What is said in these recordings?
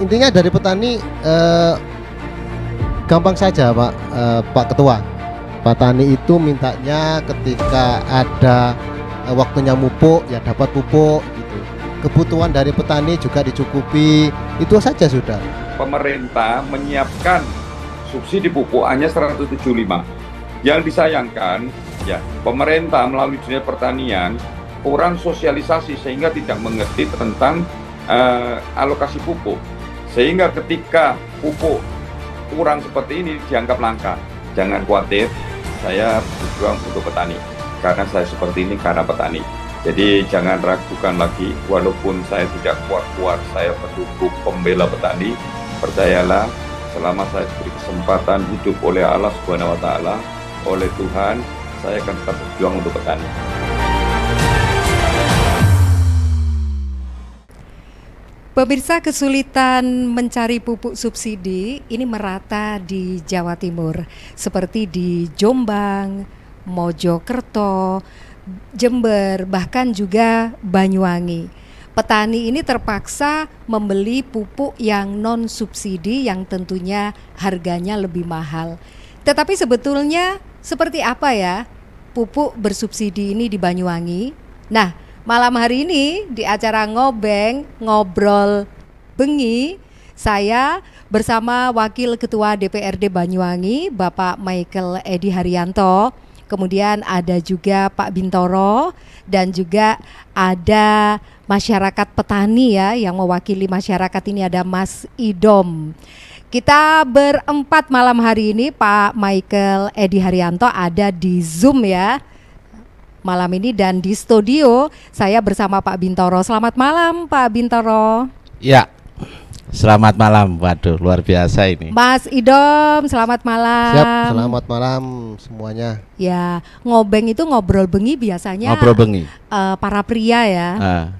intinya dari petani gampang saja Pak Ketua. Petani itu mintanya ketika ada waktunya pupuk ya dapat pupuk gitu. Kebutuhan dari petani juga dicukupi, itu saja sudah. Pemerintah menyiapkan subsidi pupuk hanya 175. Yang disayangkan ya pemerintah melalui Dinas Pertanian kurang sosialisasi sehingga tidak mengerti tentang alokasi pupuk. Sehingga ketika pupuk kurang seperti ini dianggap langka. Jangan khawatir, saya berjuang untuk petani. Karena saya seperti ini karena petani. Jadi jangan ragukan lagi, walaupun saya tidak kuat-kuat, saya pendukung pembela petani. Percayalah, selama saya diberi kesempatan hidup oleh Allah Subhanahu wa Ta'ala, oleh Tuhan, saya akan tetap berjuang untuk petani. Pemirsa, kesulitan mencari pupuk subsidi ini merata di Jawa Timur, seperti di Jombang, Mojokerto, Jember, bahkan juga Banyuwangi. Petani ini terpaksa membeli pupuk yang non subsidi yang tentunya harganya lebih mahal. Tetapi sebetulnya seperti apa ya pupuk bersubsidi ini di Banyuwangi? Nah, malam hari ini di acara Ngobeng Ngobrol Bengi, saya bersama Wakil Ketua DPRD Banyuwangi, Bapak Michael Edi Haryanto. Kemudian ada juga Pak Bintoro dan juga ada masyarakat petani ya, yang mewakili masyarakat ini ada Mas Idom. Kita berempat malam hari ini, Pak Michael Edi Haryanto ada di Zoom ya malam ini, dan di studio saya bersama Pak Bintoro. Selamat malam Pak Bintoro. Ya, selamat malam. Waduh, luar biasa ini. Mas Idom, selamat malam. Siap, selamat malam semuanya. Ya, ngobeng itu ngobrol bengi biasanya Ngobrol bengi. Para pria ya.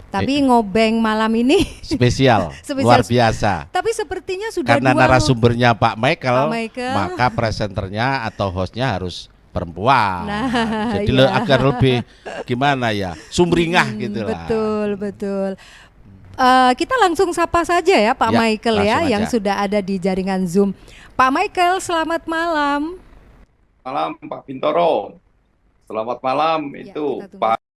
Tapi ngobeng malam ini spesial, luar biasa. Tapi sepertinya sudah karena narasumbernya Pak Michael, Michael, maka presenternya atau hostnya harus perempuan. Nah, jadi iya. agar lebih gimana ya, sumringah gitu lah. Betul. Kita langsung sapa saja ya Pak Michael ya, yang sudah ada di jaringan Zoom. Pak Michael, selamat malam. Malam Pak Bintoro. Selamat malam itu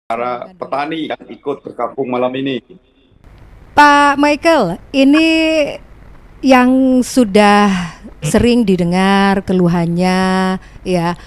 para petani yang ikut bergabung malam ini. Pak Michael, ini yang sudah sering didengar keluhannya ya,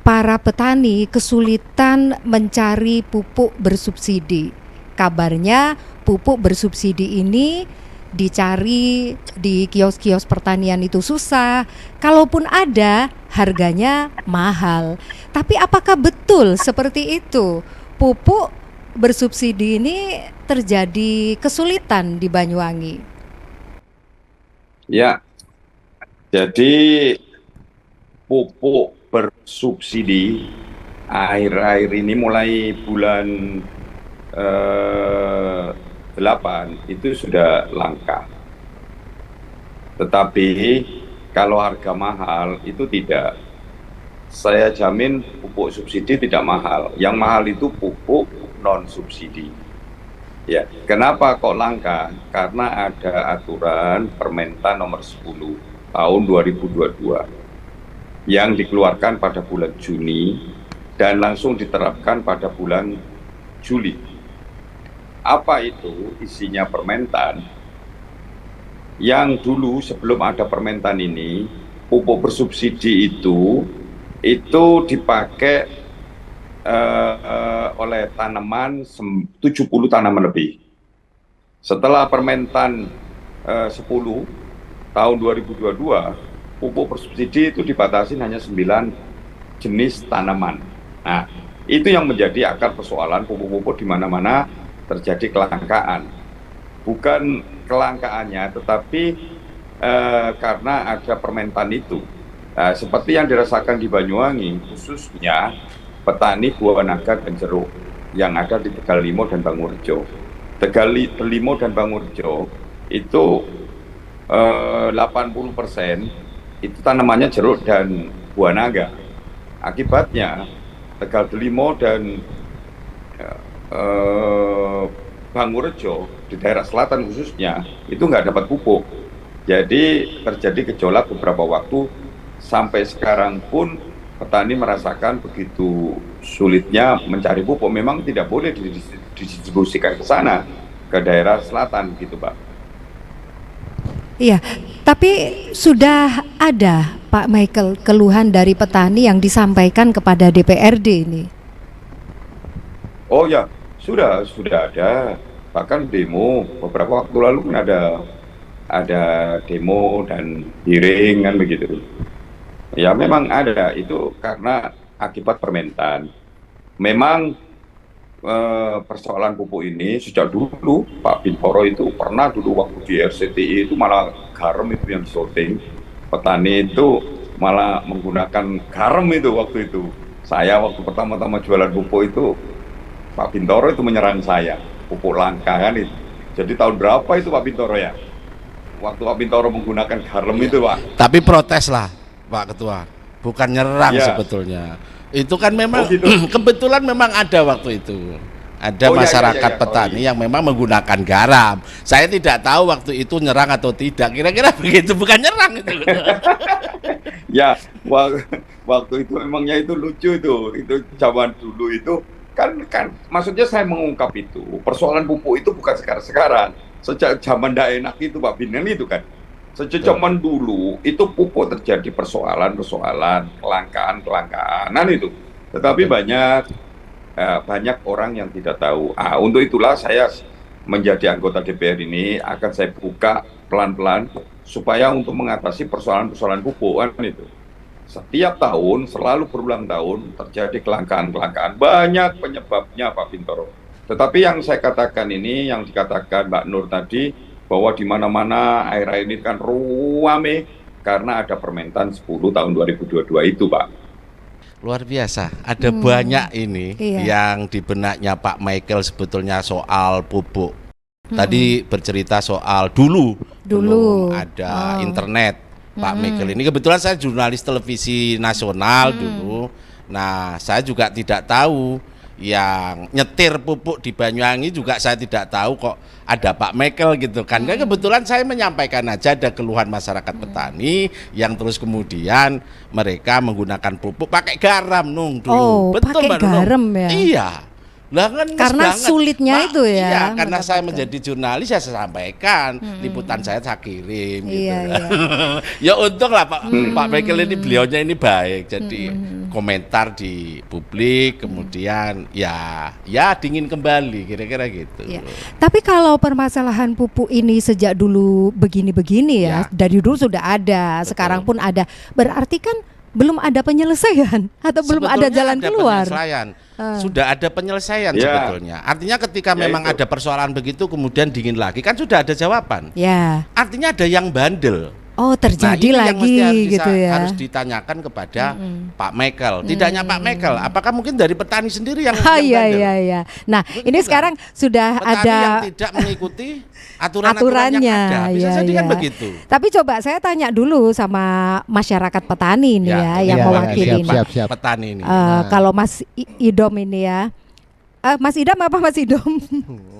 para petani kesulitan mencari pupuk bersubsidi. Kabarnya pupuk bersubsidi ini dicari di kios-kios pertanian itu susah. Kalaupun ada, harganya mahal. Tapi apakah betul seperti itu? Pupuk bersubsidi ini terjadi kesulitan di Banyuwangi. Ya, jadi pupuk bersubsidi akhir-akhir ini mulai bulan 8 itu sudah langka. Tetapi kalau harga mahal itu tidak. Saya jamin pupuk subsidi tidak mahal. Yang mahal itu pupuk non subsidi. Ya, kenapa kok langka? Karena ada aturan Permentan nomor 10 tahun 2022 yang dikeluarkan pada bulan Juni dan langsung diterapkan pada bulan Juli. Apa itu isinya Permentan? Yang dulu sebelum ada Permentan ini, pupuk bersubsidi itu dipakai oleh tanaman 70 tanaman lebih. Setelah Permentan 10 tahun 2022, pupuk bersubsidi itu dibatasi hanya 9 jenis tanaman. Nah, itu yang menjadi akar persoalan pupuk-pupuk di mana-mana terjadi kelangkaan. Bukan kelangkaannya, tetapi karena ada Permentan itu. Nah, seperti yang dirasakan di Banyuwangi, khususnya petani buah naga dan jeruk yang ada di Tegal Limo dan Bangurjo. Tegal Limo dan Bangurjo itu 80% itu tanamannya jeruk dan buah naga. Akibatnya Tegal Limo dan Bangurjo di daerah selatan khususnya itu nggak dapat pupuk. Jadi terjadi gejolak beberapa waktu, sampai sekarang pun petani merasakan begitu sulitnya mencari pupuk. Memang tidak boleh didistribusikan ke sana, ke daerah selatan gitu, Pak. Iya, tapi sudah ada Pak Michael keluhan dari petani yang disampaikan kepada DPRD ini. Oh ya, sudah ada. Bahkan demo beberapa waktu lalu kan ada demo dan hearing kan begitu. Ya memang ada, itu karena akibat permentan. Memang persoalan pupuk ini sejak dulu Pak Bintoro itu pernah dulu waktu di RCTI itu malah garam itu yang disorting. Petani itu malah menggunakan garam itu waktu itu. Saya waktu pertama-tama jualan pupuk itu Pak Bintoro itu menyerang saya, pupuk langka kan itu. Jadi tahun berapa itu Pak Bintoro ya? Waktu Pak Bintoro menggunakan garam itu, Pak. Tapi protes lah Pak Ketua, bukan nyerang Ya. sebetulnya. Itu kan memang Oh, gitu. kebetulan memang ada waktu itu. Ada Oh, ya, masyarakat ya. petani yang memang menggunakan garam. Saya tidak tahu waktu itu nyerang atau tidak. Kira-kira begitu, bukan nyerang itu. Ya, waktu itu memangnya itu lucu itu zaman dulu itu kan maksudnya saya mengungkap itu persoalan pupuk itu bukan sekarang, sejak zaman ndak enak itu Pak Binan itu kan, sejak zaman dulu itu pupuk terjadi persoalan kelangkaan itu, tetapi banyak orang yang tidak tahu. Untuk itulah saya menjadi anggota DPR ini akan saya buka pelan-pelan supaya untuk mengatasi persoalan-persoalan pupuk kan itu. Setiap tahun, selalu berulang tahun terjadi kelangkaan, banyak penyebabnya Pak Bintoro. Tetapi yang saya katakan ini, yang dikatakan Mbak Nur tadi, bahwa di mana-mana air-air ini kan ruame karena ada permentan 10 tahun 2022 itu, Pak. Luar biasa, ada banyak ini Iya. yang di benaknya Pak Michael sebetulnya soal pupuk. Tadi bercerita soal dulu belum ada internet. Pak Michael ini kebetulan saya jurnalis televisi nasional dulu. Nah, saya juga tidak tahu yang nyetir pupuk di Banyuwangi juga saya tidak tahu kok ada Pak Michael gitu kan. Kan kebetulan saya menyampaikan aja ada keluhan masyarakat petani yang terus kemudian mereka menggunakan pupuk pakai garam nung dulu. Oh, Betul pakai Mbak Nunung? garam ya? Iya. Lah kan Karena banget. sulitnya itu ya Iya, karena saya mendapatkan. menjadi jurnalis saya sampaikan, liputan saya kirim gitu. Iya, iya. Ya untung lah Pak Michael ini beliaunya ini baik. Jadi komentar di publik kemudian ya dingin kembali kira-kira gitu. Ya. Tapi kalau permasalahan pupuk ini sejak dulu begini-begini ya, Ya. dari dulu sudah ada, sekarang pun ada. Berarti kan belum ada penyelesaian atau belum ada Sebetulnya jalan ada keluar. penyelesaian. Sudah ada penyelesaian Ya. sebetulnya. Artinya ketika Ya, memang itu. ada persoalan begitu kemudian dingin lagi kan sudah ada jawaban. Ya. Artinya ada yang bandel. Oh, terjadi ini yang lagi mesti gitu ya. harus ditanyakan kepada Pak Michael. Tidak hanya Pak Michael, apakah mungkin dari petani sendiri yang Ah, yang iya bandel? iya iya. Nah, ini kan? sekarang sudah Petani ada yang tidak mengikuti aturan-aturan yang aturannya. ada. Bisa Iya, jadi kan iya. begitu. Tapi coba saya tanya dulu sama masyarakat petani ini ya, yang Iya, mewakili siap, ini. siap, siap. Petani ini. Kalau Mas Idom ini ya. Mas Idam apa Mas Idom?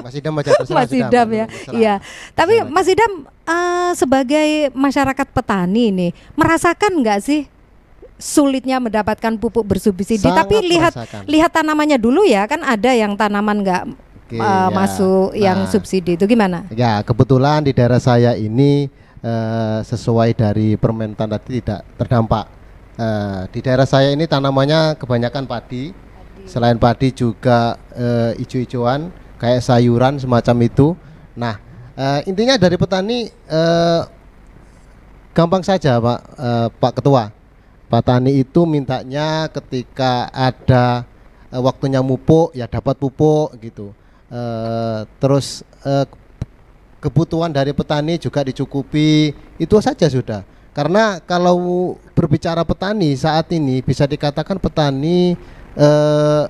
Mas Idam aja terserah, Mas sudah, Idam Mbak ya. Nunung, terserah. Iya. Tapi Terserah Mas Idam sebagai masyarakat petani ini merasakan nggak sih sulitnya mendapatkan pupuk bersubsidi? Sangat Tapi merasakan. lihat tanamannya dulu ya, kan ada yang tanaman nggak Oke, ya. masuk yang Nah, subsidi itu gimana? Ya, kebetulan di daerah saya ini sesuai dari permentan tadi tidak terdampak. Di daerah saya ini tanamannya kebanyakan padi. Selain padi juga ijo-ijoan kayak sayuran semacam itu. Nah, intinya dari petani gampang saja Pak Ketua. Petani itu mintanya ketika ada waktunya mupuk ya dapat pupuk gitu. Terus kebutuhan dari petani juga dicukupi, itu saja sudah. Karena kalau berbicara petani saat ini bisa dikatakan petani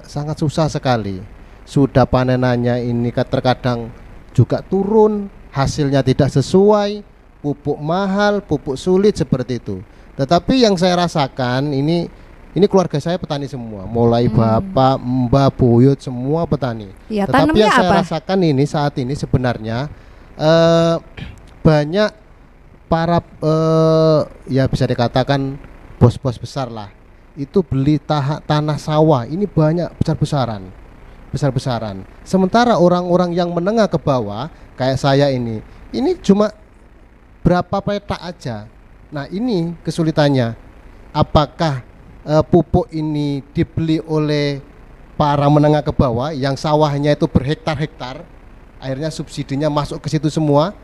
sangat susah sekali. Sudah panenannya ini terkadang juga turun, hasilnya tidak sesuai, pupuk mahal, pupuk sulit seperti itu. Tetapi yang saya rasakan ini keluarga saya petani semua, mulai bapak, mbak, buyut semua petani. Ya, Tetapi tanamnya yang saya apa? rasakan ini saat ini sebenarnya banyak para ya bisa dikatakan bos-bos besar lah, itu beli tanah sawah ini banyak besar-besaran. Sementara orang-orang yang menengah ke bawah kayak saya ini cuma berapa petak aja. Nah ini kesulitannya, apakah pupuk ini dibeli oleh para menengah ke bawah yang sawahnya itu berhektar-hektar, akhirnya subsidinya masuk ke situ semua,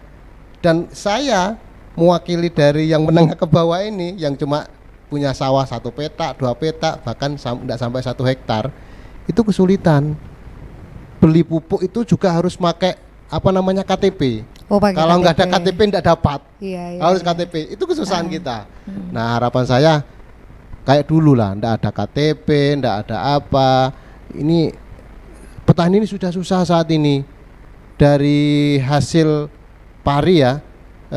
dan saya mewakili dari yang menengah ke bawah ini yang cuma punya sawah 1 petak, 2 petak, bahkan tidak sampai 1 hektar, itu kesulitan. Beli pupuk itu juga harus pakai KTP. Kalau nggak ada KTP tidak dapat. Iya, harus KTP. Itu kesusahan kita. Nah harapan saya kayak dulu lah, ndak ada KTP, ndak ada apa. Ini petani ini sudah susah saat ini. Dari hasil pari ya,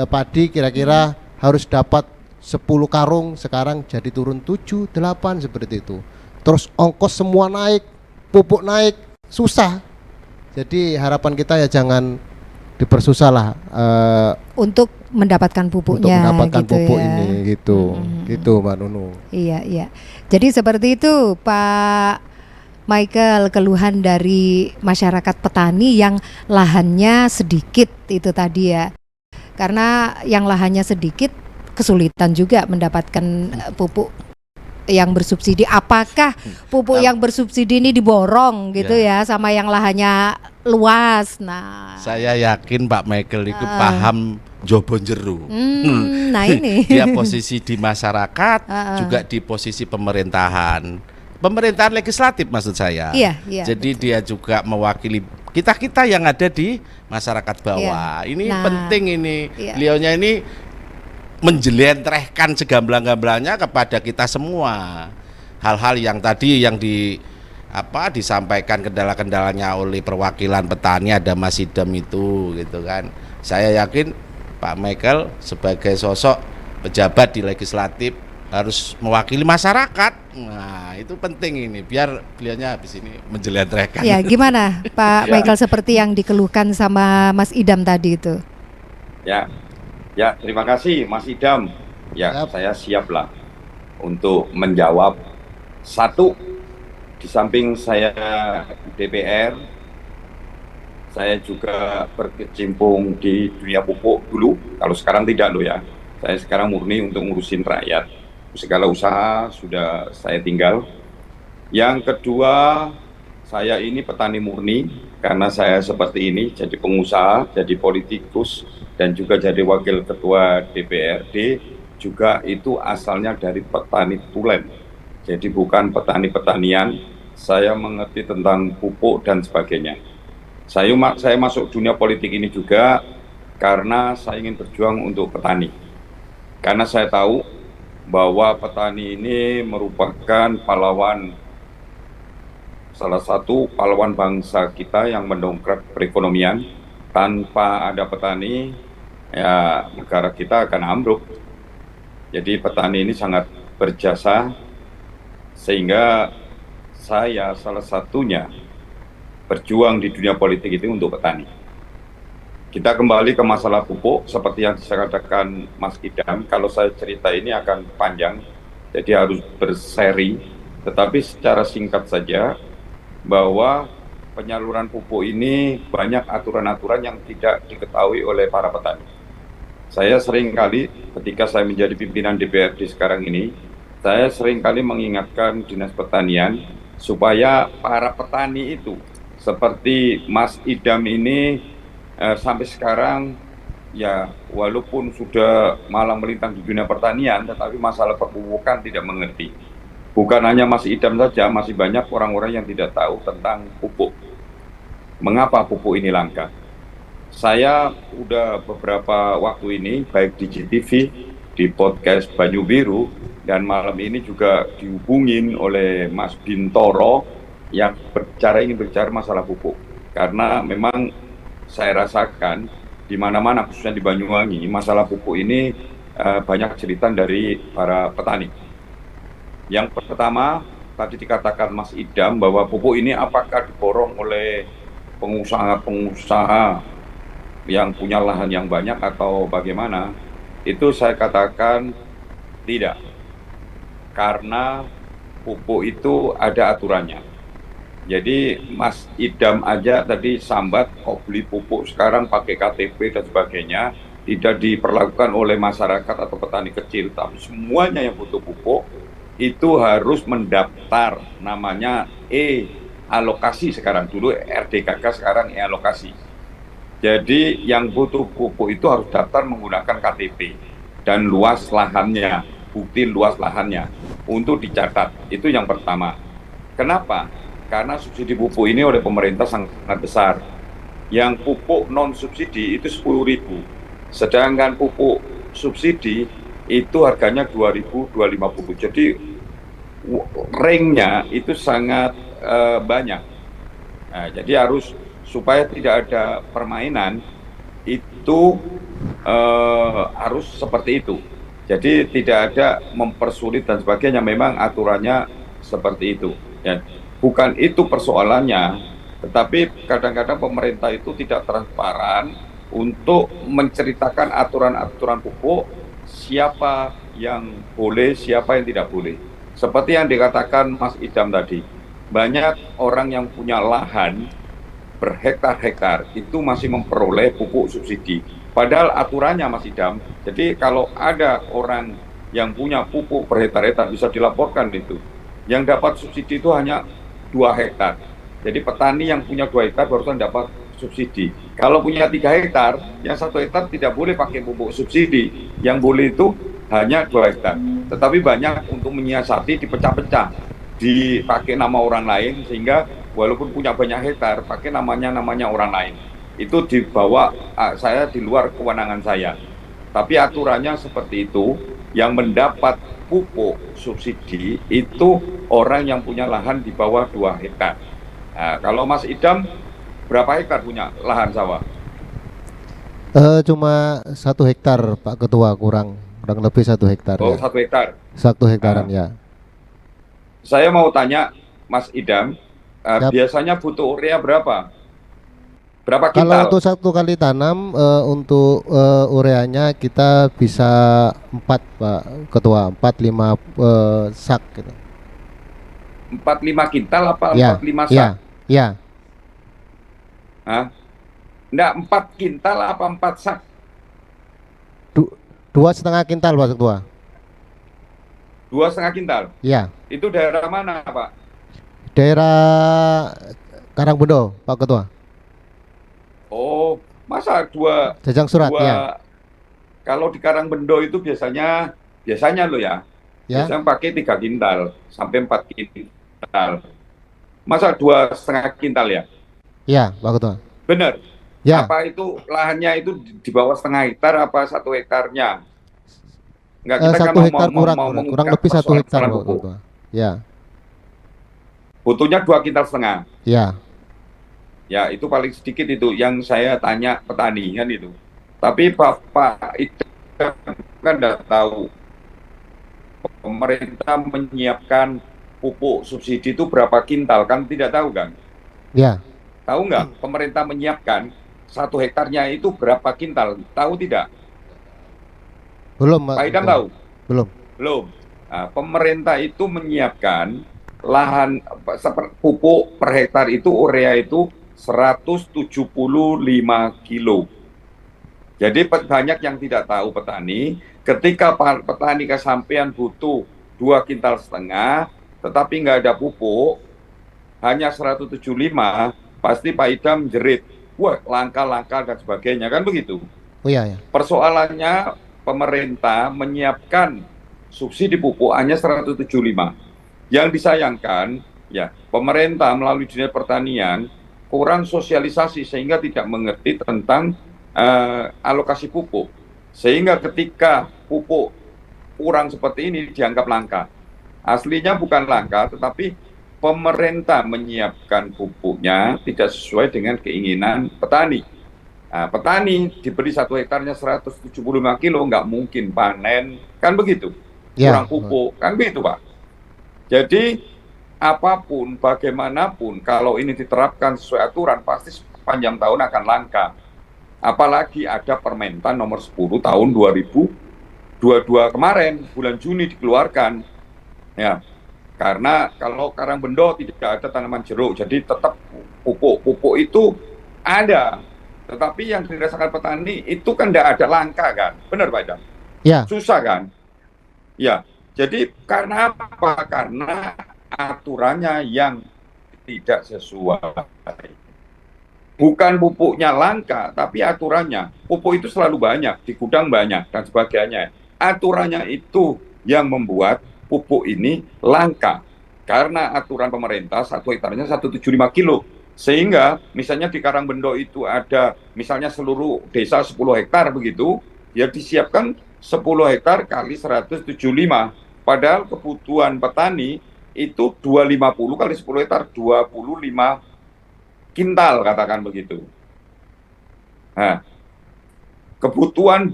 padi kira-kira harus dapat 10 karung, sekarang jadi turun 7, 8 seperti itu. Terus ongkos semua naik, pupuk naik, susah. Jadi harapan kita ya jangan dipersusah lah untuk mendapatkan pupuknya, untuk mendapatkan gitu pupuk ya. ini gitu Mbak Nunu. Iya. Jadi seperti itu Pak Michael, keluhan dari masyarakat petani yang lahannya sedikit itu tadi ya. Karena yang lahannya sedikit kesulitan juga mendapatkan pupuk yang bersubsidi. Apakah pupuk yang bersubsidi ini diborong gitu ya sama yang lahannya luas? Nah, saya yakin Pak Michael itu paham Jobon Jeru. Nah ini dia posisi di masyarakat, juga di posisi pemerintahan legislatif maksud saya. Iya. Jadi betul. Dia juga mewakili kita yang ada di masyarakat bawah. Ini penting ini. Beliaunya ini menjelentrehkan segamblang-gamblangnya kepada kita semua. Hal-hal yang tadi yang disampaikan kendala-kendalanya oleh perwakilan petani, ada Mas Idam itu gitu kan. Saya yakin Pak Michael sebagai sosok pejabat di legislatif harus mewakili masyarakat. Nah, itu penting ini biar beliaunya habis ini menjelentrehkan. Ya, gimana Pak Michael seperti yang dikeluhkan sama Mas Idam tadi itu? Ya, terima kasih Mas Idam. Ya, saya siaplah untuk menjawab. Satu, di samping saya DPR, saya juga berkecimpung di dunia pupuk dulu. Kalau sekarang tidak loh ya. Saya sekarang murni untuk ngurusin rakyat. Segala usaha sudah saya tinggal. Yang kedua, saya ini petani murni karena saya seperti ini, jadi pengusaha, jadi politikus, dan juga jadi wakil ketua DPRD, juga itu asalnya dari petani tulen. Jadi bukan petani-petanian, saya mengerti tentang pupuk dan sebagainya. Saya masuk dunia politik ini juga karena saya ingin berjuang untuk petani. Karena saya tahu bahwa petani ini merupakan salah satu pahlawan bangsa kita yang mendongkrak perekonomian. Tanpa ada petani, ya negara kita akan ambruk. Jadi petani ini sangat berjasa, sehingga saya salah satunya berjuang di dunia politik itu untuk petani. Kita kembali ke masalah pupuk, seperti yang saya katakan Mas Idam, kalau saya cerita ini akan panjang, jadi harus berseri, tetapi secara singkat saja, bahwa penyaluran pupuk ini banyak aturan-aturan yang tidak diketahui oleh para petani. Saya sering kali ketika saya menjadi pimpinan DPRD sekarang ini, saya sering kali mengingatkan Dinas Pertanian supaya para petani itu seperti Mas Idam ini sampai sekarang ya walaupun sudah malang melintang di dunia pertanian, tetapi masalah perpupukan tidak mengerti. Bukan hanya Mas Idam saja, masih banyak orang-orang yang tidak tahu tentang pupuk. Mengapa pupuk ini langka? Saya udah beberapa waktu ini, baik di GTV, di podcast Banyu Biru, dan malam ini juga dihubungin oleh Mas Bintoro yang ingin berbicara masalah pupuk. Karena memang saya rasakan di mana-mana, khususnya di Banyuwangi, masalah pupuk ini banyak cerita dari para petani. Yang pertama, tadi dikatakan Mas Idam bahwa pupuk ini apakah diborong oleh pengusaha-pengusaha yang punya lahan yang banyak atau bagaimana? Itu saya katakan tidak, karena pupuk itu ada aturannya. Jadi Mas Idam aja tadi sambat kok beli pupuk sekarang pakai KTP dan sebagainya, tidak diperlakukan oleh masyarakat atau petani kecil, tapi semuanya yang butuh pupuk itu harus mendaftar, namanya alokasi sekarang, dulu RDKK sekarang alokasi. Jadi yang butuh pupuk itu harus daftar menggunakan KTP dan luas lahannya, bukti luas lahannya untuk dicatat. Itu yang pertama. Kenapa? Karena subsidi pupuk ini oleh pemerintah sangat besar. Yang pupuk non subsidi itu 10.000, sedangkan pupuk subsidi itu harganya 2.000, 250. Jadi ringnya itu sangat banyak. Nah, jadi harus supaya tidak ada permainan itu harus seperti itu. Jadi tidak ada mempersulit dan sebagainya. Memang aturannya seperti itu. Ya. Bukan itu persoalannya, tetapi kadang-kadang pemerintah itu tidak transparan untuk menceritakan aturan-aturan pupuk, siapa yang boleh, siapa yang tidak boleh. Seperti yang dikatakan Mas Idam tadi, banyak orang yang punya lahan berhektar-hektar itu masih memperoleh pupuk subsidi. Padahal aturannya Mas Idam, jadi kalau ada orang yang punya pupuk berhektar-hektar bisa dilaporkan itu. Yang dapat subsidi itu hanya 2 hektar. Jadi petani yang punya 2 hektar barusan dapat subsidi. Kalau punya 3 hektar, yang 1 hektar tidak boleh pakai pupuk subsidi. Yang boleh itu hanya 2 hektar. Tetapi banyak untuk menyiasati dipecah-pecah, dipakai nama orang lain, sehingga walaupun punya banyak hektar, pakai namanya orang lain. Itu dibawa saya di luar kewenangan saya. Tapi aturannya seperti itu, yang mendapat pupuk subsidi itu orang yang punya lahan di bawah 2 hektar. Nah, kalau Mas Idam berapa hektar punya lahan sawah? Cuma 1 hektar Pak Ketua, kurang lebih 1 hektar. Oh, ya. 1 hektar. 1 hektaran Nah, ya. saya mau tanya Mas Idam, Yap. biasanya butuh urea berapa? Berapa Kalau kintal? untuk 1 kali tanam, untuk ureanya kita bisa 4 Pak Ketua, 4-5 sak gitu. 4-5 kintal apa Ya, 4-5 ya, sak? ya. Hah? Enggak, 4 kintal apa 4 sak? 2,5 kintal Pak Ketua. 2,5 kintal? Ya. Itu daerah mana Pak? Daerah Karangbendo Pak Ketua. Oh, masa dua Jajang Surat dua ya. kalau di Karangbendo itu biasanya loh ya, Ya. biasanya pakai 3 kintal sampai 4 kintal. Masa 2,5 kintal ya? Ya, Pak Ketua. Benar. Ya. Apa itu lahannya itu di bawah 1,5 hektar apa 1 hektarnya? Enggak, kita 1 kan mau hektar kurang mengungkap lebih 1 hektar persoalan Pak pupuk. Ketua. Ya. Butuhnya 2,5 kintal. Ya. Ya, itu paling sedikit itu yang saya tanya petani kan itu. Tapi Bapak itu kan tidak tahu pemerintah menyiapkan pupuk subsidi itu berapa kintal, kan tidak tahu kan? Ya. Tahu nggak pemerintah menyiapkan 1 hektarnya itu berapa kintal? Tahu tidak? Belum Pak Pak Idam Ketua. tahu? Belum. Belum. Nah, pemerintah itu menyiapkan lahan pupuk per hektar itu urea itu 175 kilo. Jadi banyak yang tidak tahu petani, ketika petani kesampean butuh 2,5 kintal, tetapi nggak ada pupuk, hanya 175, pasti Pak Idam jerit, wah langka dan sebagainya, kan begitu. Oh iya ya. Persoalannya pemerintah menyiapkan subsidi pupuk hanya 175. Yang disayangkan, ya pemerintah melalui Dinas Pertanian kurang sosialisasi sehingga tidak mengerti tentang alokasi pupuk. Sehingga ketika pupuk kurang seperti ini dianggap langka. Aslinya bukan langka, tetapi pemerintah menyiapkan pupuknya tidak sesuai dengan keinginan petani. Nah, petani diberi 1 hektarnya 175 kilo, nggak mungkin panen, kan begitu. Ya. Kurang pupuk, kan begitu Pak. Jadi apapun, bagaimanapun, kalau ini diterapkan sesuai aturan, pasti sepanjang tahun akan langka. Apalagi ada Permentan nomor 10 tahun 2020. 22 kemarin bulan Juni dikeluarkan, ya. Karena kalau Karangbendo tidak ada tanaman jeruk, jadi tetap pupuk itu ada, tetapi yang dirasakan petani itu kan tidak ada langka kan, benar Pak Idam? Ya, Susah kan? Ya, jadi karena apa? Karena aturannya yang tidak sesuai. Bukan pupuknya langka, tapi aturannya. Pupuk itu selalu banyak, di gudang banyak, dan sebagainya. Aturannya itu yang membuat pupuk ini langka. Karena aturan pemerintah 1 hektarnya 175 kilo. Sehingga misalnya di Karangbendo itu ada misalnya seluruh desa 10 hektar begitu, ya disiapkan 10 hektar kali 175. Padahal kebutuhan petani itu 250 kali 10 hektar, 25 kintal katakan begitu. Nah, kebutuhan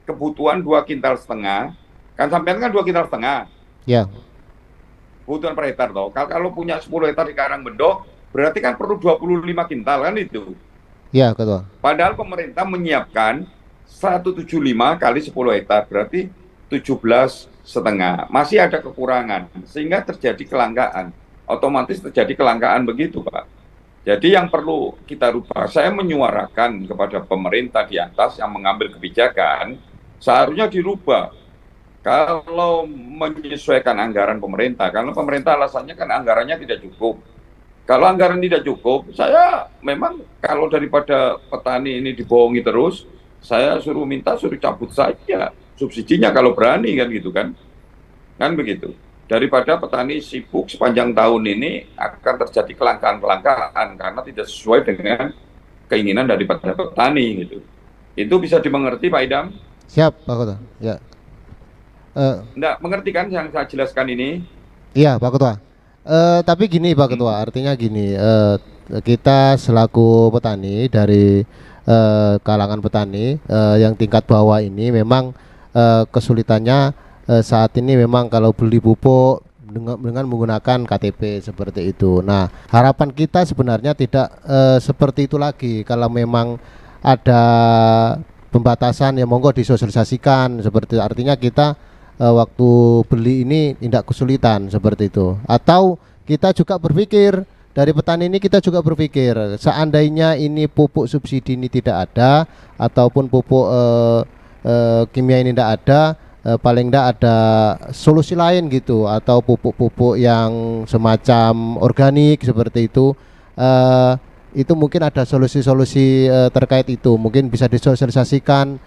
kebutuhan 2,5 kintal, kan sampean kan 2,5 kintal. ya, Kebutuhan per hektar toh. Kalau punya 10 hektar di Karangbendo, berarti kan perlu 25 kintal kan itu. ya Ketua. Padahal pemerintah menyiapkan 175 kali 10 hektar, berarti 17,5. Masih ada kekurangan, sehingga terjadi kelangkaan. Otomatis terjadi kelangkaan begitu, Pak. Jadi yang perlu kita rubah, saya menyuarakan kepada pemerintah di atas yang mengambil kebijakan, seharusnya dirubah. Kalau menyesuaikan anggaran pemerintah, karena pemerintah alasannya kan anggarannya tidak cukup. Kalau anggaran tidak cukup, saya memang kalau daripada petani ini dibohongi terus, saya suruh cabut saja subsidinya kalau berani kan gitu kan begitu. Daripada petani sibuk sepanjang tahun ini akan terjadi kelangkaan karena tidak sesuai dengan keinginan daripada petani gitu. Itu bisa dimengerti Pak Idam? Siap Pak Ketua. Ya. Enggak mengerti kan yang saya jelaskan ini? Iya Pak Ketua. Tapi gini Pak Ketua, artinya gini, kita selaku petani dari kalangan petani yang tingkat bawah ini memang kesulitannya saat ini memang kalau beli pupuk dengan menggunakan KTP seperti itu. Nah, harapan kita sebenarnya tidak seperti itu lagi. Kalau memang ada pembatasan ya monggo disosialisasikan seperti itu. Artinya kita waktu beli ini tidak kesulitan seperti itu. Atau kita juga berpikir dari petani ini, kita juga berpikir seandainya ini pupuk subsidi ini tidak ada ataupun pupuk kimia ini tidak ada, paling tidak ada solusi lain gitu, atau pupuk-pupuk yang semacam organik seperti itu mungkin ada solusi-solusi terkait itu, mungkin bisa disosialisasikan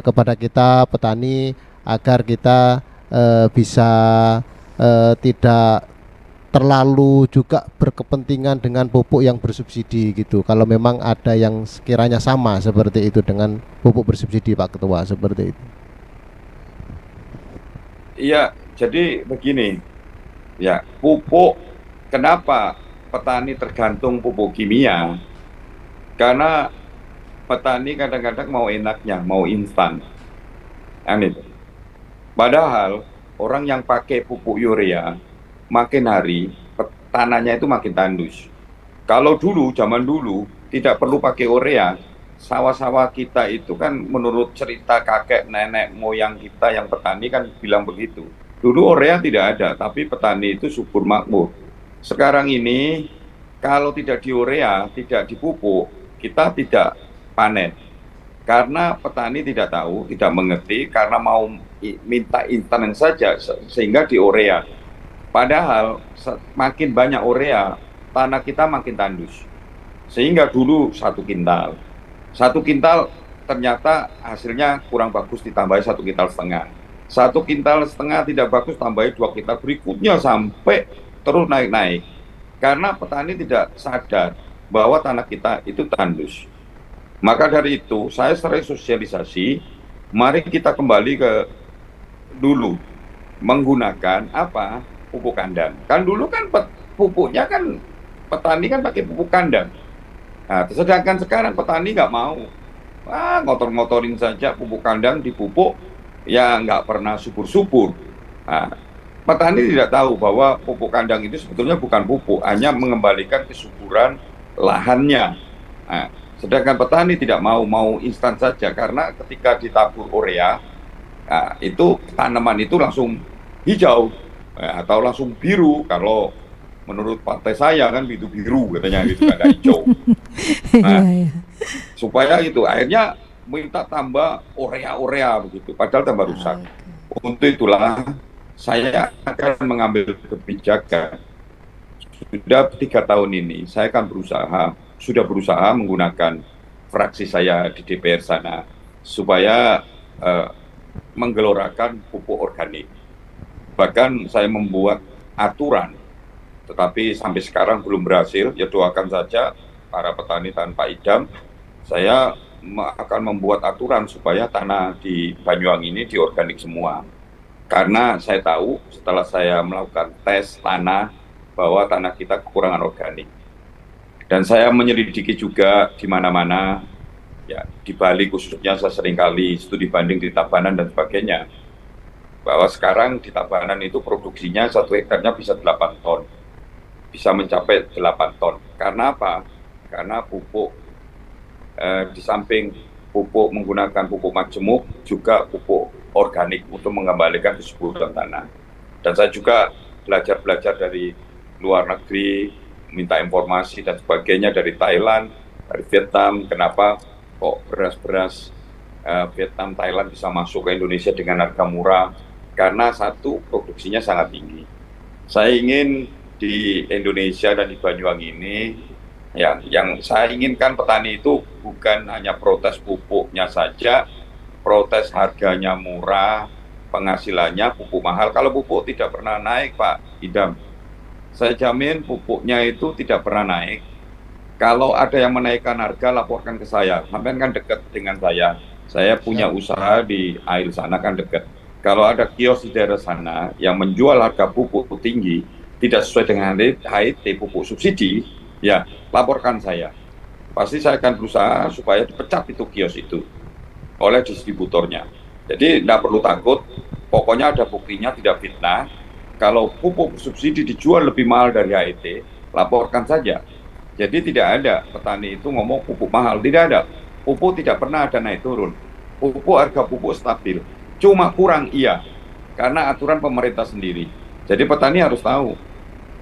kepada kita petani agar kita bisa tidak terlalu juga berkepentingan dengan pupuk yang bersubsidi gitu. Kalau memang ada yang sekiranya sama seperti itu dengan pupuk bersubsidi Pak Ketua, seperti itu. Iya, jadi begini, ya pupuk, kenapa petani tergantung pupuk kimia? Karena petani kadang-kadang mau enaknya, mau instan, itu. Padahal orang yang pakai pupuk urea, makin hari tanahnya itu makin tandus. Kalau dulu, zaman dulu, tidak perlu pakai urea, sawah-sawah kita itu kan menurut cerita kakek nenek moyang kita yang petani kan bilang begitu. Dulu urea tidak ada, tapi petani itu subur makmur. Sekarang ini kalau tidak di urea, tidak dipupuk, kita tidak panen. Karena petani tidak tahu, tidak mengerti, karena mau minta instan saja sehingga di urea. Padahal makin banyak urea, tanah kita makin tandus. Sehingga dulu 1 kintal ternyata hasilnya kurang bagus, ditambahi 1,5 kintal. 1,5 kintal tidak bagus, tambahi 2 kintal, berikutnya sampai terus naik-naik. Karena petani tidak sadar bahwa tanah kita itu tandus. Maka dari itu saya sering sosialisasi, mari kita kembali ke dulu menggunakan apa? Pupuk kandang. Kan dulu kan pupuknya kan petani kan pakai pupuk kandang. Nah, sedangkan sekarang petani nggak mau, ngotor-ngotorin saja pupuk kandang dipupuk, ya nggak pernah subur-subur. Nah, petani tidak tahu bahwa pupuk kandang itu sebetulnya bukan pupuk, hanya mengembalikan kesuburan lahannya. Nah, Sedangkan petani tidak mau instan saja, karena ketika ditabur urea, nah, itu tanaman itu langsung hijau atau langsung biru. Kalau menurut partai saya kan itu biru katanya gitu, ada hijau. Nah, Iya, iya. supaya itu akhirnya minta tambah urea begitu, padahal tambah rusak. Untuk itulah saya akan mengambil kebijakan. Sudah 3 tahun ini saya akan sudah berusaha menggunakan fraksi saya di DPR sana supaya menggelorakan pupuk organik. Bahkan saya membuat aturan, tetapi sampai sekarang belum berhasil. Ya doakan saja para petani tanpa idam. Saya akan membuat aturan supaya tanah di Banyuwangi ini diorganik semua. Karena saya tahu setelah saya melakukan tes tanah bahwa tanah kita kekurangan organik. Dan saya menyelidiki juga di mana-mana, ya di Bali khususnya saya seringkali studi banding di Tabanan dan sebagainya, bahwa sekarang di Tabanan itu produksinya 1 hektarnya bisa 8 ton, bisa mencapai 8 ton. Karena apa? Karena pupuk di samping pupuk menggunakan pupuk majemuk, juga pupuk organik untuk mengembalikan kesuburan tanah. Dan saya juga belajar dari luar negeri, minta informasi dan sebagainya dari Thailand, dari Vietnam, kenapa kok beras-beras Vietnam, Thailand bisa masuk ke Indonesia dengan harga murah, karena satu, produksinya sangat tinggi. Saya ingin di Indonesia dan di Banyuwangi ini, ya, yang saya inginkan petani itu bukan hanya protes pupuknya saja, protes harganya murah, penghasilannya pupuk mahal. Kalau pupuk tidak pernah naik, Pak Idam, saya jamin pupuknya itu tidak pernah naik. Kalau ada yang menaikkan harga, laporkan ke saya. Sampai kan dekat dengan saya. Saya punya usaha di Ail sana kan dekat. Kalau ada kios di daerah sana yang menjual harga pupuk tinggi, tidak sesuai dengan HIT pupuk subsidi, ya laporkan saya. Pasti saya akan berusaha supaya dipecat itu kios itu oleh distributornya. Jadi tidak perlu takut, pokoknya ada buktinya, tidak fitnah. Kalau pupuk subsidi dijual lebih mahal dari HIT, laporkan saja. Jadi tidak ada petani itu ngomong pupuk mahal, tidak ada. Pupuk tidak pernah ada naik turun. Pupuk, harga pupuk stabil. Cuma kurang iya, karena aturan pemerintah sendiri. Jadi petani harus tahu,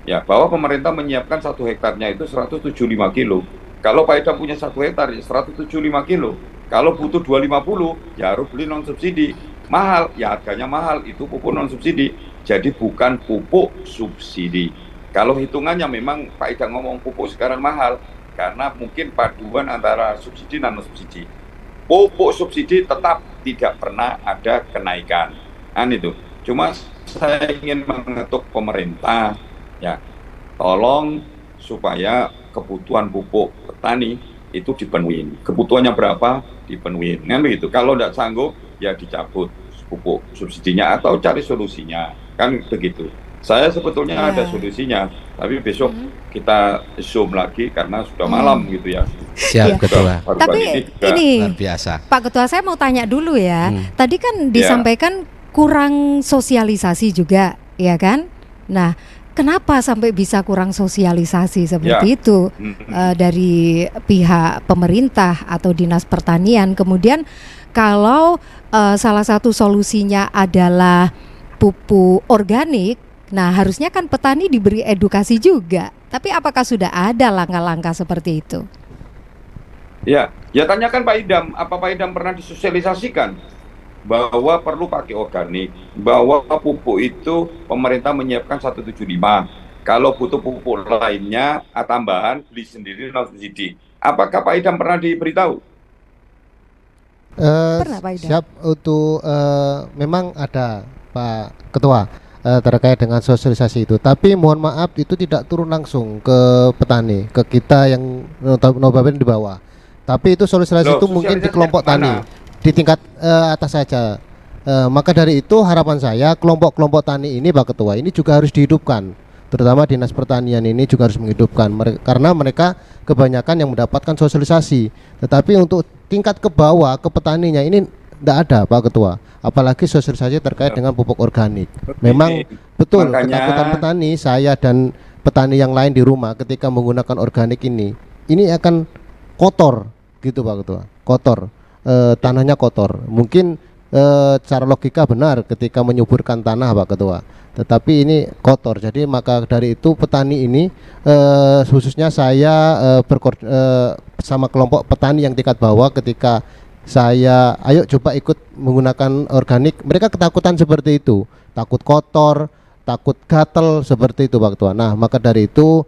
ya, bahwa pemerintah menyiapkan 1 hektarnya itu 175 kilo. Kalau Pak Idam punya 1 hektar, ya 175 kilo. Kalau butuh 250, ya harus beli non subsidi. Mahal, ya harganya mahal, itu pupuk non subsidi. Jadi bukan pupuk subsidi. Kalau hitungannya memang Pak Idam ngomong pupuk sekarang mahal, karena mungkin paduan antara subsidi dan non subsidi. Pupuk subsidi tetap tidak pernah ada kenaikan. Itu. Cuma saya ingin mengetuk pemerintah, ya, tolong supaya kebutuhan pupuk petani itu dipenuhi. Kebutuhannya berapa? Dipenuhi. Kan begitu. Kalau tidak sanggup, ya dicabut pupuk subsidinya atau cari solusinya. Kan begitu. Saya sebetulnya ada solusinya, tapi besok kita zoom lagi karena sudah malam gitu ya. Siap, Ketua. Tapi ini luar biasa. Pak Ketua, saya mau tanya dulu ya. Tadi kan disampaikan kurang sosialisasi juga, ya kan? Nah, kenapa sampai bisa kurang sosialisasi seperti itu dari pihak pemerintah atau Dinas Pertanian? Kemudian kalau salah satu solusinya adalah pupuk organik, nah harusnya kan petani diberi edukasi juga. Tapi apakah sudah ada langkah-langkah seperti itu? Ya tanyakan Pak Idam, apa Pak Idam pernah disosialisasikan bahwa perlu pakai organik, bahwa pupuk itu pemerintah menyiapkan 175. Kalau butuh pupuk lainnya tambahan beli sendiri non subsidi. Apakah Pak Idam pernah diberitahu? Pernah, Pak Idam? Siap untuk memang ada Pak Ketua terkait dengan sosialisasi itu. Tapi mohon maaf itu tidak turun langsung ke petani, ke kita yang notabene di bawah. Tapi itu sosialisasi itu mungkin di kelompok tani, di tingkat atas saja. Maka dari itu harapan saya kelompok-kelompok tani ini Pak Ketua ini juga harus dihidupkan. Terutama Dinas Pertanian ini juga harus menghidupkan karena mereka kebanyakan yang mendapatkan sosialisasi. Tetapi untuk tingkat ke bawah ke petaninya ini tidak ada Pak Ketua. Apalagi sosialisasi terkait dengan pupuk organik. Memang betul ketakutan petani, saya dan petani yang lain di rumah ketika menggunakan organik ini akan kotor gitu Pak Ketua. Kotor, tanahnya kotor. Mungkin secara logika benar ketika menyuburkan tanah Pak Ketua, tetapi ini kotor. Jadi maka dari itu petani ini khususnya saya sama kelompok petani yang tingkat bawah, ketika saya ayo coba ikut menggunakan organik, mereka ketakutan seperti itu, takut kotor, takut gatel seperti itu Pak Ketua. Nah maka dari itu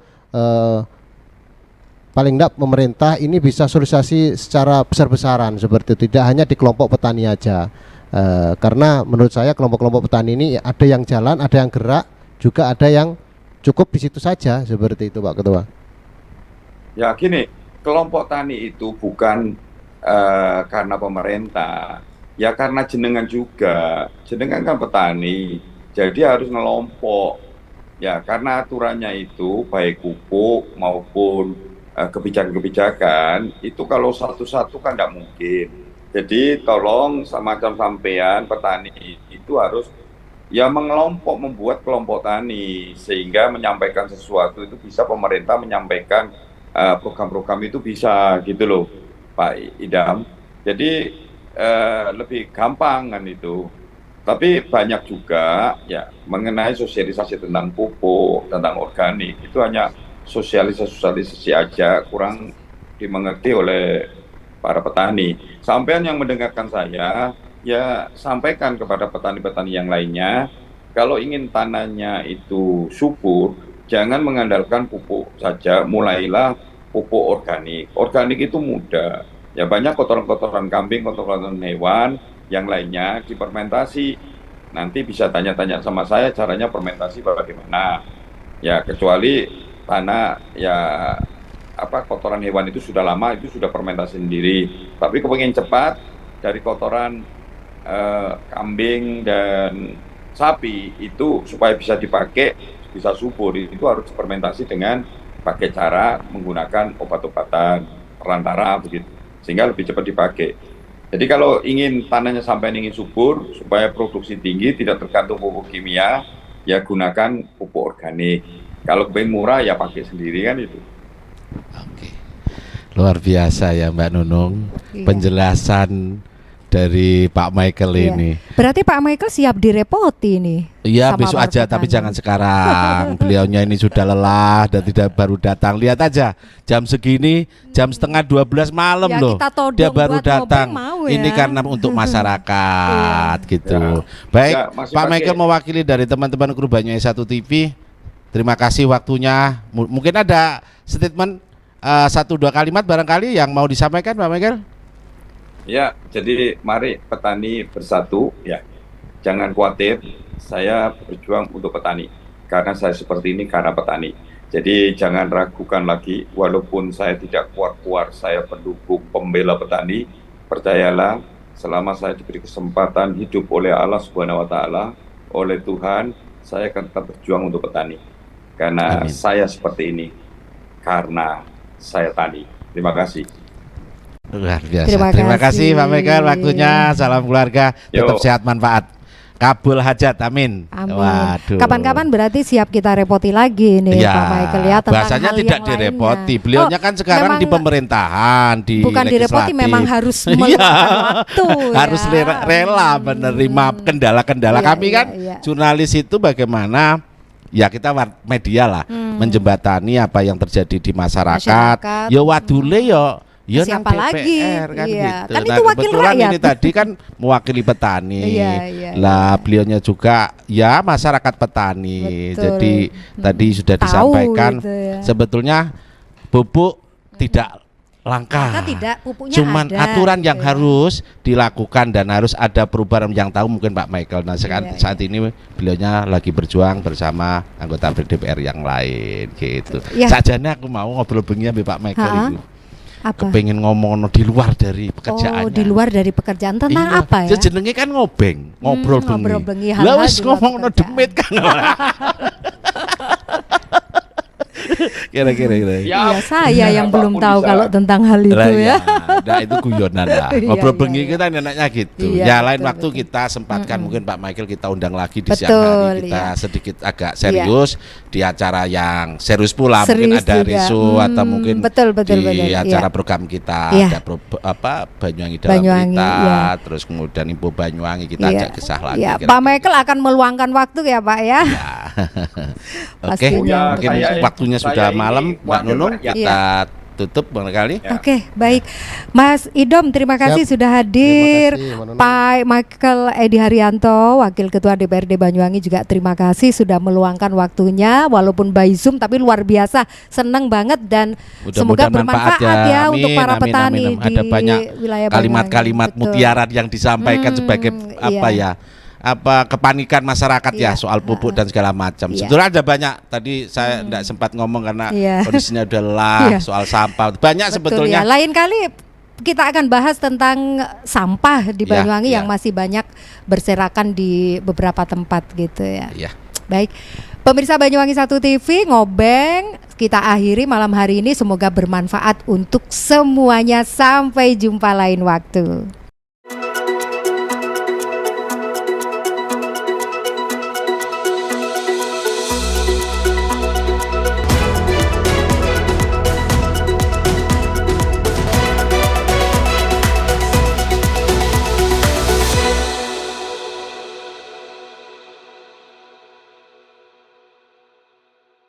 paling tidak pemerintah ini bisa sosialisasi secara besar-besaran seperti itu, tidak hanya di kelompok petani aja. Karena menurut saya kelompok-kelompok petani ini ada yang jalan, ada yang gerak, juga ada yang cukup di situ saja seperti itu Pak Ketua. Ya gini, kelompok tani itu bukan karena pemerintah, ya karena jenengan juga, jenengan kan petani, jadi harus ngelompok. Ya karena aturannya itu baik pupuk maupun kebijakan-kebijakan itu kalau satu-satu kan tidak mungkin. Jadi tolong semacam sampean petani itu harus ya mengelompok, membuat kelompok tani sehingga menyampaikan sesuatu itu bisa pemerintah menyampaikan program-program itu bisa gitu loh Pak Idam. Jadi lebih gampang kan itu. Tapi banyak juga ya mengenai sosialisasi tentang pupuk, tentang organik itu hanya sosialisasi aja, kurang dimengerti oleh para petani. Sampean yang mendengarkan saya, ya sampaikan kepada petani-petani yang lainnya, kalau ingin tanahnya itu subur, jangan mengandalkan pupuk saja, mulailah pupuk organik. Organik itu mudah, ya banyak kotoran-kotoran kambing, kotoran hewan, yang lainnya difermentasi. Nanti bisa tanya-tanya sama saya caranya fermentasi bagaimana. Ya kecuali tanah ya kotoran hewan itu sudah lama, itu sudah fermentasi sendiri. Tapi kepengen cepat dari kotoran kambing dan sapi itu supaya bisa dipakai, bisa subur, itu harus fermentasi dengan pakai cara menggunakan obat-obatan perantara begitu, sehingga lebih cepat dipakai. Jadi kalau ingin tanahnya sampai ingin subur supaya produksi tinggi, tidak tergantung pupuk kimia, ya gunakan pupuk organik. Kalau pengen murah ya pakai sendiri kan itu. Oke. Luar biasa ya Mbak Nunung, Iya. penjelasan dari Pak Michael ini. Berarti Pak Michael siap direpoti nih. Iya sama besok para aja, petani. tapi jangan sekarang. Beliaunya ini sudah lelah dan tidak baru datang. Lihat aja jam segini, jam setengah 12 malam Ya, loh. kita todong Dia baru buat datang. ngobeng mau Ini ya. karena untuk masyarakat gitu. Ya. Baik, Ya, masih Pak pakai- Michael mewakili dari teman-teman kru Banyuwangi 1 TV. Terima kasih waktunya. Mungkin ada statement 1-2 kalimat barangkali yang mau disampaikan Pak Michael. Ya, jadi mari petani bersatu ya. Jangan khawatir, saya berjuang untuk petani. Karena saya seperti ini karena petani. Jadi jangan ragukan lagi, walaupun saya tidak kuat-kuat, saya pendukung pembela petani. Percayalah, selama saya diberi kesempatan hidup oleh Allah Subhanahu wa taala, oleh Tuhan, saya akan tetap berjuang untuk petani. Karena Amin. saya seperti ini karena saya tani. Terima kasih. Luar biasa. Terima Terima kasih kasih. Pak Michael waktunya. Salam keluarga, tetap Yo. sehat manfaat. Kabul hajat, amin. Amin. Waduh. Kapan-kapan berarti siap kita repoti lagi nih Ya, Pak Michael ya tentang bahasanya hal tidak yang direpoti. lainnya. Beliaunya kan sekarang memang di pemerintahan, di bukan direpoti, legislatif. memang harus Iya. meluangkan waktu Harus ya. rela menerima kendala-kendala. Iya, Kami kan iya. jurnalis itu bagaimana ya kita media lah menjembatani apa yang terjadi di masyarakat. Masyarakat. Ya wadule ya Siapa nang lagi? DPR kan Iya. gitu. Kan itu wakil kebetulan rakyat. ini tadi kan mewakili petani. Iya, iya, Lah beliaunya juga ya masyarakat petani. Betul. Jadi tadi sudah Tahu disampaikan gitu ya. sebetulnya pupuk tidak langka. Maka tidak, pupuknya Cuman ada, aturan gitu yang ya. harus dilakukan dan harus ada perubahan yang tahu mungkin Pak Michael. Nah Iya, saat ini beliaunya lagi berjuang bersama anggota DPR yang lain gitu. Iya. Sajane aku mau ngobrol bengi ambek Pak Michael Ha-ha. itu. Apa? Kepengen ngomong di luar dari pekerjaannya. Oh, di luar dari pekerjaan tentang Iya, apa ya? jenenge kan ngobeng, ngobrol bengi. ngobrol bengi, Lah hal-hal wis di luar ngomongno pekerjaan. demit kan. Kira-kira. Iya, saya yang apapun belum tahu bisa. kalau tentang hal itu Lah, ya. Nah itu guyonan lah. Iya, Ngobrol iya, bengi iya. kita enaknya gitu. Iya, Ya lain betul, waktu betul. kita sempatkan mungkin Pak Michael kita undang lagi di Betul, siang hari kita iya. sedikit agak serius di acara yang serius pula. Serius mungkin ada juga. resu atau mungkin Betul, betul, di betul, acara iya. program kita Iya. ada Banyuwangi dalam Banyuwangi, berita, iya. terus kemudian Info Banyuwangi kita Iya. ajak kisah lagi. Iya, kira-kira. Pak Michael akan meluangkan waktu ya Pak ya. Oke, Pastinya. mungkin Saya- waktunya saya sudah ini malam, Mbak wakil Nunung. rakyat. Kita tutup barangkali. Ya. Oke, baik. Mas Idom, terima kasih Siap. sudah hadir. Terima kasih, Mbak Nunung. Pak Michael Edi Haryanto, Wakil Ketua DPRD Banyuwangi juga terima kasih sudah meluangkan waktunya walaupun by Zoom tapi luar biasa. Senang banget dan semoga Mudah-mudahan manfaat bermanfaat ya Amin, untuk para amin, petani amin. di Ada banyak wilayah kalimat-kalimat Banyuwangi. Betul. mutiara yang disampaikan sebagai apa iya. ya? Apa kepanikan masyarakat Iya. ya soal pupuk dan segala macam. Iya. Sebetulnya ada banyak. Tadi saya tidak sempat ngomong karena Iya. kondisinya udah lelah Iya. soal sampah. Banyak Betul sebetulnya. ya. Lain kali kita akan bahas tentang sampah di Ya, Banyuwangi ya. yang masih banyak berserakan di beberapa tempat gitu ya. Iya. Baik, pemirsa Banyuwangi 1 TV ngobeng kita akhiri malam hari ini, semoga bermanfaat untuk semuanya. Sampai jumpa lain waktu.